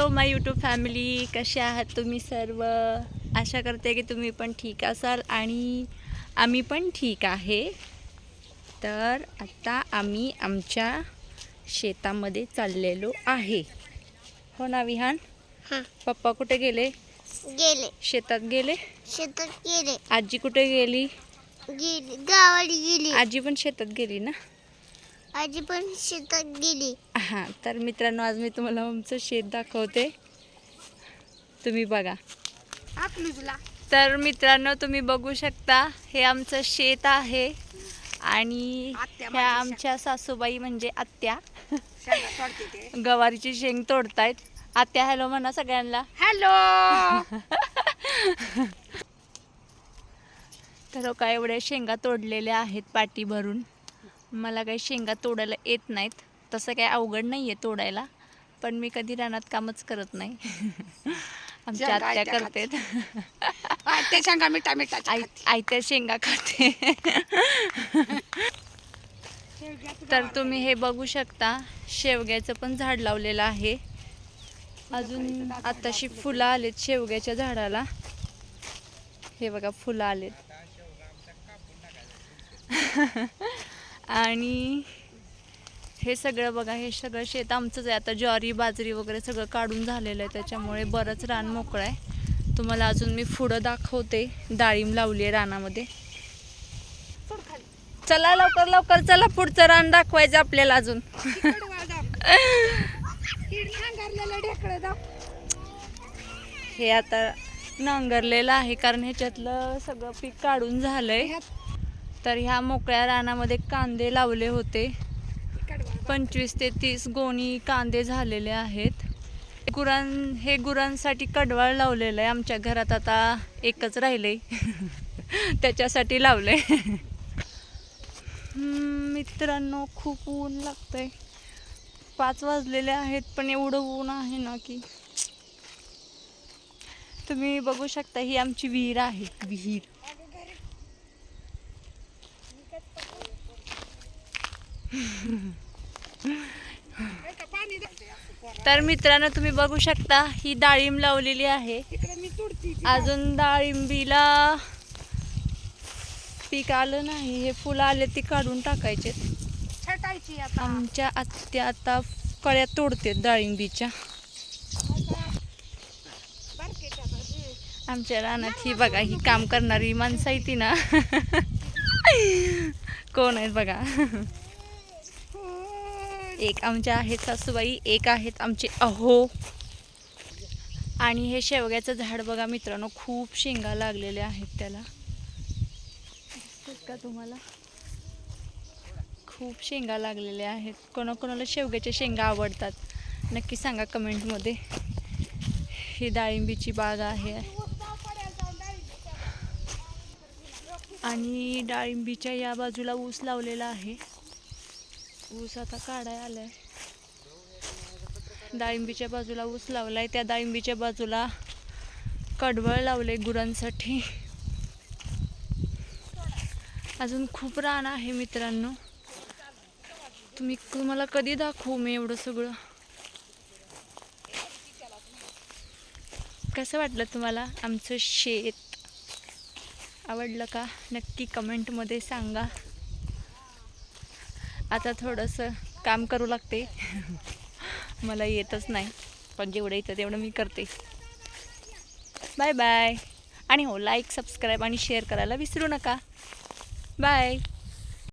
Hello माय YouTube family, कसे आहात तुम्ही सर्व? आशा करते की तुम्ही पण ठीक असाल आणि आम्ही पण ठीक आहे. तर आता आम्ही आमच्या शेतामध्ये चाललेलो आहे. हो ना विहान? हां. पप्पा कुठे गेले? गेले शेतात गेले. शेतात गेले. आजी कुठे गेली? गेली गावाला गेली. आजी पण शेतात गेली ना? आजी पण शेतात गेली. हां, तर मित्रांनो आज मी तुम्हाला आमचं शेत दाखवते. तुम्ही बघा. तर मित्रांनो तुम्ही बघू शकता, हे आमचं शेत आहे आणि ह्या आमच्या सासूबाई म्हणजे आत्या गवारीची शेंग तोडतायत. आत्या हॅलो म्हणा सगळ्यांना. हॅलो. तर काय एवढ्या शेंगा तोडलेल्या आहेत पाटी भरून. मला काही शेंगा तोडायला येत नाहीत, तसं काही अवघड नाही आहे तोडायला, पण मी कधी रानात कामच करत नाही. आमच्या आत्या करतात. आत्या शेंगा मिठा आयत्या शेंगा खाते. तर तुम्ही हे बघू शकता, शेवग्याचं पण झाड लावलेलं आहे. अजून आताशी फुलं आलेत शेवग्याच्या झाडाला. हे बघा फुलं आलेत. आणि हे सगळं बघा, हे सगळं शेत आमचंच आहे. आता ज्वारी बाजरी वगैरे सगळं काढून झालेलं आहे, त्याच्यामुळे बरंच रान मोकळं आहे. तुम्हाला अजून मी पुढं दाखवते. डाळिंब लावली आहे रानामध्ये. चला लवकर लवकर चला, पुढचं रान दाखवायचं आपल्याला अजून. हे आता नांगरलेलं आहे कारण ह्याच्यातलं सगळं पीक काढून झालंय. तर ह्या मोकळ्या रानामध्ये कांदे लावले होते. 25 ते 30 गोणी कांदे झालेले आहेत. हे गुरांसाठी कडवाळ लावलेलं आहे. आमच्या घरात आता एकच राहिलंय. त्याच्यासाठी लावलंय. मित्रांनो खूप ऊन लागतंय. 5 वाजलेले आहेत, पण एवढं ऊन आहे ना की तुम्ही बघू शकता. ही आमची विहीर आहे. विहीर तर मित्रांनो तुम्ही बघू शकता, ही डाळिंब लावलेली आहे. अजून डाळिंबीला पीक आलं नाही. हे फुलं आले ती काढून टाकायचे. आमच्या आत्या आता कळ्या तोडते डाळिंबीच्या. आमच्या रानात ही बघा, ही काम करणारी माणसं आहे ती ना. कोण आहेत बघा. एक आमच्या आहेत सासूबाई, एक आहेत आमचे अहो. आणि हे शेवग्याचं झाड बघा मित्रांनो, खूप शेंगा लागलेल्या आहेत त्याला. दिसतात का तुम्हाला? खूप शेंगा लागलेल्या आहेत. कोणाकोणाला शेवग्याच्या शेंगा आवडतात नक्की सांगा कमेंटमध्ये. ही डाळिंबीची बाग आहे आणि डाळिंबीच्या या बाजूला ऊस लावलेला आहे. ऊस आता काढाय आलाय. डाळिंबीच्या बाजूला ऊस लावलाय, त्या डाळिंबीच्या बाजूला कडवळ लावले गुरांसाठी. अजून खूप रान आहे मित्रांनो. तुम्हाला कधी दाखवू मी एवढं सगळं. कसं वाटलं तुम्हाला आमचं शेत? आवडलं का? नक्की कमेंटमध्ये सांगा. आता थोडंसं काम करू लागते. मला येतच नाही, पण जेवढं येतं तेवढं मी करते. Bye bye. आणि हो, लाईक सबस्क्राईब आणि शेअर करायला विसरू नका. बाय.